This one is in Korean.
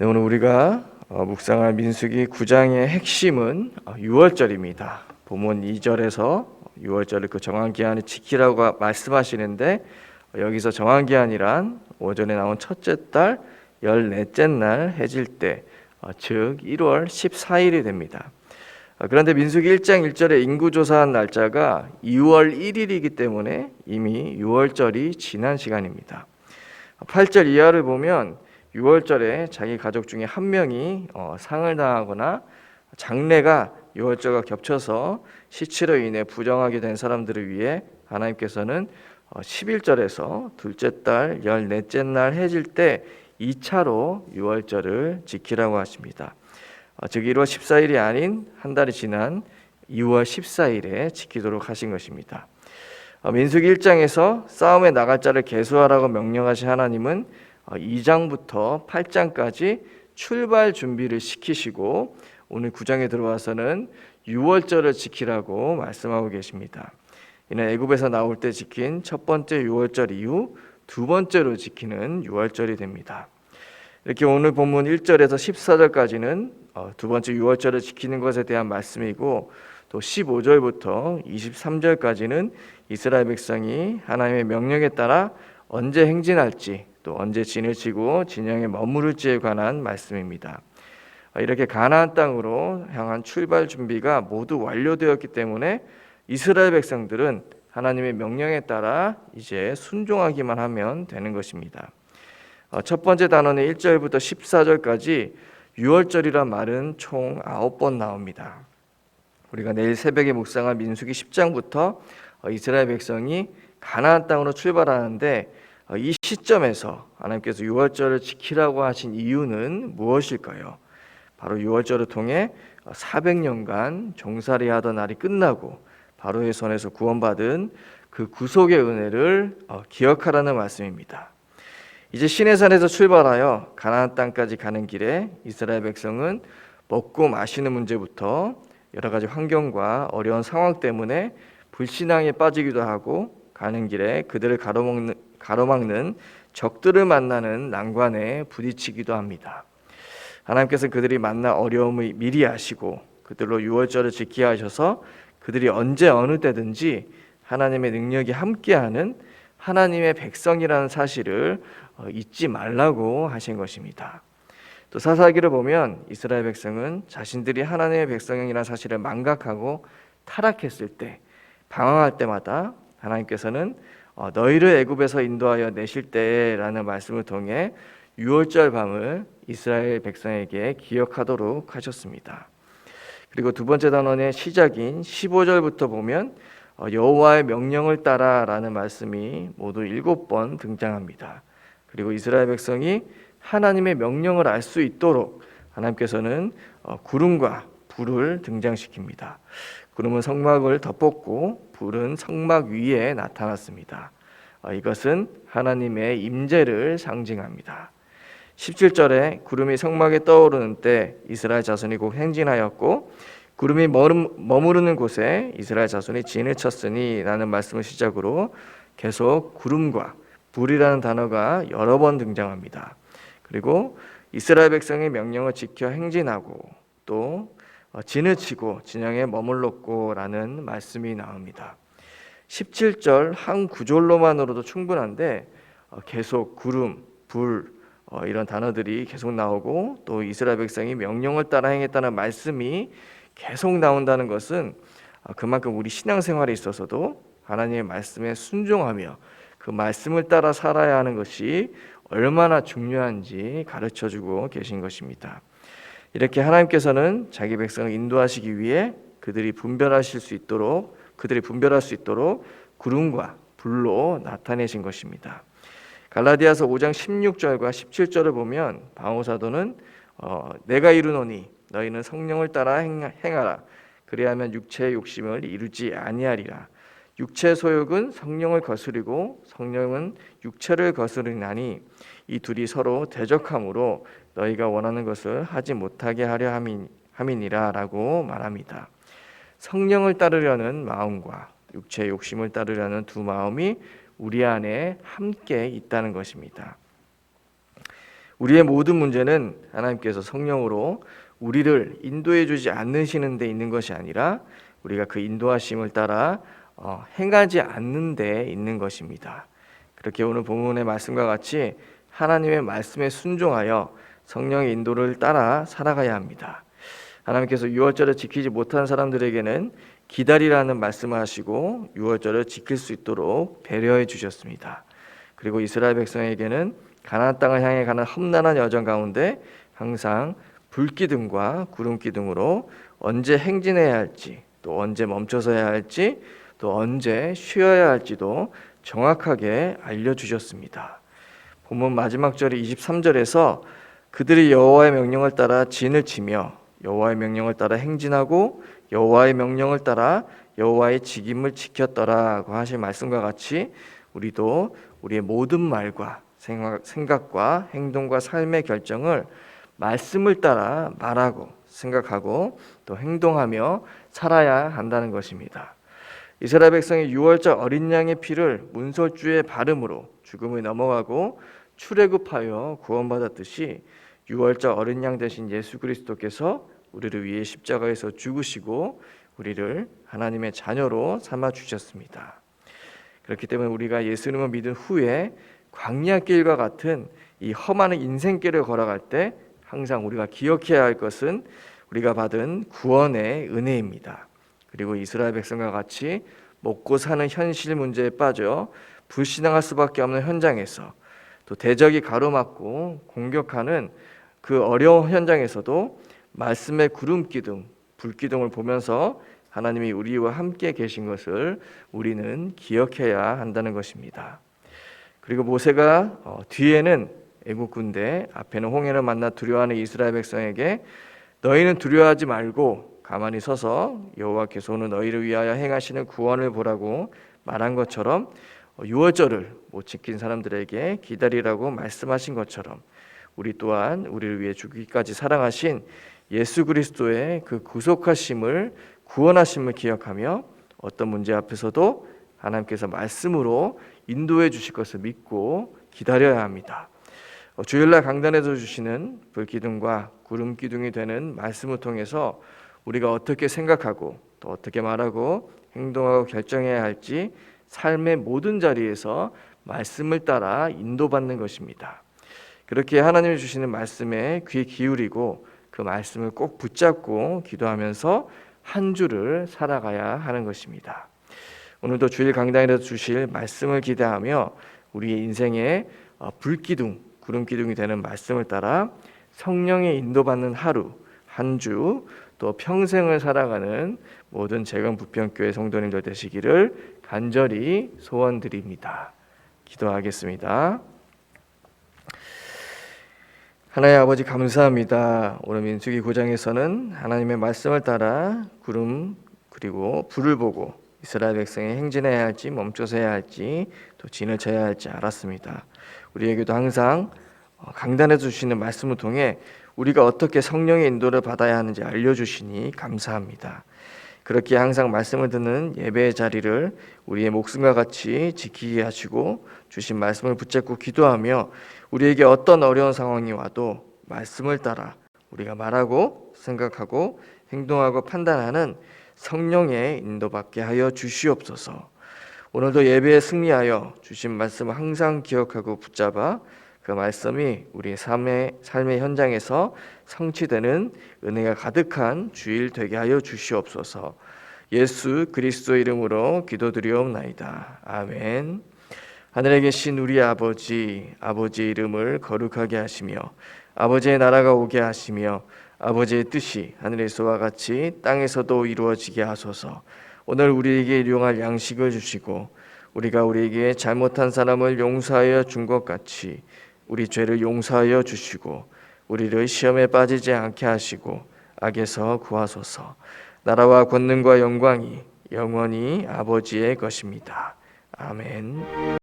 네, 오늘 우리가 묵상할 민수기 9장의 핵심은 6월절입니다. 본문 2절에서 6월절을 그 정한기한을 지키라고 말씀하시는데 여기서 정한기한이란 오전에 나온 첫째 달 14째 날 해질 때, 즉 1월 14일이 됩니다. 그런데 민수기 1장 1절에 인구조사한 날짜가 2월 1일이기 때문에 이미 6월절이 지난 시간입니다. 8절 이하를 보면 6월절에 자기 가족 중에 한 명이 상을 당하거나 장례가 6월절과 겹쳐서 시치로 인해 부정하게 된 사람들을 위해 하나님께서는 11절에서 둘째 달 14째 날 해질 때 2차로 6월절을 지키라고 하십니다. 즉 1월 14일이 아닌 한 달이 지난 2월 14일에 지키도록 하신 것입니다. 민수기 1장에서 싸움에 나갈 자를 계수하라고 명령하신 하나님은 2장부터 8장까지 출발 준비를 시키시고 오늘 9장에 들어와서는 6월절을 지키라고 말씀하고 계십니다. 이는 애굽에서 나올 때 지킨 첫 번째 6월절 이후 두 번째로 지키는 6월절이 됩니다. 이렇게 오늘 본문 1절에서 14절까지는 두 번째 6월절을 지키는 것에 대한 말씀이고 또 15절부터 23절까지는 이스라엘 백성이 하나님의 명령에 따라 언제 행진할지 또 언제 진을 치고 진영에 머무를지에 관한 말씀입니다. 이렇게 가나안 땅으로 향한 출발 준비가 모두 완료되었기 때문에 이스라엘 백성들은 하나님의 명령에 따라 이제 순종하기만 하면 되는 것입니다. 첫 번째 단원의 1절부터 14절까지 6월절이란 말은 총 9번 나옵니다. 우리가 내일 새벽에 묵상할 민수기 10장부터 이스라엘 백성이 가나안 땅으로 출발하는데 이 시점에서 하나님께서 6월절을 지키라고 하신 이유는 무엇일까요? 바로 6월절을 통해 400년간 종살이 하던 날이 끝나고 바로의 손에서 구원받은 그 구속의 은혜를 기억하라는 말씀입니다. 이제 시내산에서 출발하여 가나안 땅까지 가는 길에 이스라엘 백성은 먹고 마시는 문제부터 여러 가지 환경과 어려운 상황 때문에 불신앙에 빠지기도 하고 가는 길에 그들을 가로막는 적들을 만나는 난관에 부딪히기도 합니다. 하나님께서 그들이 만날 어려움을 미리 아시고 그들로 6월절을 지키게 하셔서 그들이 언제 어느 때든지 하나님의 능력이 함께하는 하나님의 백성이라는 사실을 잊지 말라고 하신 것입니다. 또 사사기를 보면 이스라엘 백성은 자신들이 하나님의 백성이라는 사실을 망각하고 타락했을 때 방황할 때마다 하나님께서는 너희를 애굽에서 인도하여 내실 때라는 말씀을 통해 6월절 밤을 이스라엘 백성에게 기억하도록 하셨습니다. 그리고 두 번째 단원의 시작인 15절부터 보면 여호와의 명령을 따라라는 말씀이 모두 7번 등장합니다. 그리고 이스라엘 백성이 하나님의 명령을 알 수 있도록 하나님께서는 구름과 불을 등장시킵니다. 구름은 성막을 덮었고 불은 성막 위에 나타났습니다. 이것은 하나님의 임재를 상징합니다. 17절에 구름이 성막에 떠오르는 때 이스라엘 자손이 곧 행진하였고 구름이 머무르는 곳에 이스라엘 자손이 진을 쳤으니 라는 말씀을 시작으로 계속 구름과 불이라는 단어가 여러 번 등장합니다. 그리고 이스라엘 백성의 명령을 지켜 행진하고 또 진을 치고 진영에 머물렀고 라는 말씀이 나옵니다. 17절 한 구절로만으로도 충분한데 계속 구름, 불 이런 단어들이 계속 나오고 또 이스라엘 백성이 명령을 따라 행했다는 말씀이 계속 나온다는 것은 그만큼 우리 신앙생활에 있어서도 하나님의 말씀에 순종하며 그 말씀을 따라 살아야 하는 것이 얼마나 중요한지 가르쳐주고 계신 것입니다. 이렇게 하나님께서는 자기 백성을 인도하시기 위해 그들이 분별할 수 있도록 구름과 불로 나타내신 것입니다. 갈라디아서 5장 16절과 17절을 보면 바울 사도는 내가 이르노니 너희는 성령을 따라 행하라. 그리하면 육체의 욕심을 이루지 아니하리라. 육체의 소욕은 성령을 거스리고 성령은 육체를 거스르나니 이 둘이 서로 대적함으로 너희가 원하는 것을 하지 못하게 하려 함이니라 라고 말합니다. 성령을 따르려는 마음과 육체의 욕심을 따르려는 두 마음이 우리 안에 함께 있다는 것입니다. 우리의 모든 문제는 하나님께서 성령으로 우리를 인도해 주지 않으시는 데 있는 것이 아니라 우리가 그 인도하심을 따라 행하지 않는 데 있는 것입니다. 그렇게 오늘 본문의 말씀과 같이 하나님의 말씀에 순종하여 성령의 인도를 따라 살아가야 합니다. 하나님께서 유월절을 지키지 못한 사람들에게는 기다리라는 말씀을 하시고 유월절을 지킬 수 있도록 배려해 주셨습니다. 그리고 이스라엘 백성에게는 가나안 땅을 향해 가는 험난한 여정 가운데 항상 불기둥과 구름기둥으로 언제 행진해야 할지, 또 언제 멈춰서야 할지, 또 언제 쉬어야 할지도 정확하게 알려주셨습니다. 본문 마지막 절이 23절에서 그들이 여호와의 명령을 따라 진을 치며 여호와의 명령을 따라 행진하고 여호와의 명령을 따라 여호와의 직임을 지켰더라고 하신 말씀과 같이 우리도 우리의 모든 말과 생각과 행동과 삶의 결정을 말씀을 따라 말하고 생각하고 또 행동하며 살아야 한다는 것입니다. 이스라엘 백성이 유월절 어린 양의 피를 문설주에 바름으로 죽음을 넘어가고 출애굽하여 구원받았듯이 유월절 어린 양 대신 예수 그리스도께서 우리를 위해 십자가에서 죽으시고 우리를 하나님의 자녀로 삼아 주셨습니다. 그렇기 때문에 우리가 예수님을 믿은 후에 광야길과 같은 이 험한 인생길을 걸어갈 때 항상 우리가 기억해야 할 것은 우리가 받은 구원의 은혜입니다. 그리고 이스라엘 백성과 같이 먹고 사는 현실 문제에 빠져 불신앙할 수밖에 없는 현장에서 또 대적이 가로막고 공격하는 그 어려운 현장에서도 말씀의 구름기둥, 불기둥을 보면서 하나님이 우리와 함께 계신 것을 우리는 기억해야 한다는 것입니다. 그리고 모세가 뒤에는 애국 군대, 앞에는 홍해를 만나 두려워하는 이스라엘 백성에게 너희는 두려워하지 말고 가만히 서서 여호와께서 오늘 너희를 위하여 행하시는 구원을 보라고 말한 것처럼 유월절을 못 지킨 사람들에게 기다리라고 말씀하신 것처럼 우리 또한 우리를 위해 죽기까지 사랑하신 예수 그리스도의 그 구속하심을 구원하심을 기억하며 어떤 문제 앞에서도 하나님께서 말씀으로 인도해 주실 것을 믿고 기다려야 합니다. 주일날 강단에서 주시는 불기둥과 구름기둥이 되는 말씀을 통해서 우리가 어떻게 생각하고 또 어떻게 말하고 행동하고 결정해야 할지 삶의 모든 자리에서 말씀을 따라 인도받는 것입니다. 그렇게 하나님이 주시는 말씀에 귀 기울이고 그 말씀을 꼭 붙잡고 기도하면서 한 주를 살아가야 하는 것입니다. 오늘도 주일 강단에서 주실 말씀을 기대하며 우리의 인생의 불기둥, 구름기둥이 되는 말씀을 따라 성령의 인도받는 하루, 한 주, 또 평생을 살아가는 모든 재건부평교회 성도님들 되시기를 간절히 소원드립니다. 기도하겠습니다. 하나님 아버지 감사합니다. 오늘 민수기 9장에서는 하나님의 말씀을 따라 구름 그리고 불을 보고 이스라엘 백성이 행진해야 할지 멈춰서 해야 할지 또 진을 쳐야 할지 알았습니다. 우리에게도 항상 강단해 주시는 말씀을 통해 우리가 어떻게 성령의 인도를 받아야 하는지 알려주시니 감사합니다. 그렇게 항상 말씀을 듣는 예배의 자리를 우리의 목숨과 같이 지키게 하시고 주신 말씀을 붙잡고 기도하며 우리에게 어떤 어려운 상황이 와도 말씀을 따라 우리가 말하고 생각하고 행동하고 판단하는 성령의 인도받게 하여 주시옵소서. 오늘도 예배에 승리하여 주신 말씀을 항상 기억하고 붙잡아 그 말씀이 우리의 삶의 현장에서 성취되는 은혜가 가득한 주일 되게 하여 주시옵소서. 예수 그리스도 이름으로 기도드리옵나이다. 아멘. 하늘에 계신 우리 아버지, 아버지의 이름을 거룩하게 하시며 아버지의 나라가 오게 하시며 아버지의 뜻이 하늘에서와 같이 땅에서도 이루어지게 하소서. 오늘 우리에게 일용할 양식을 주시고 우리가 우리에게 잘못한 사람을 용서하여 준 것 같이 우리 죄를 용서하여 주시고 우리를 시험에 빠지지 않게 하시고 악에서 구하소서. 나라와 권능과 영광이 영원히 아버지의 것입니다. 아멘.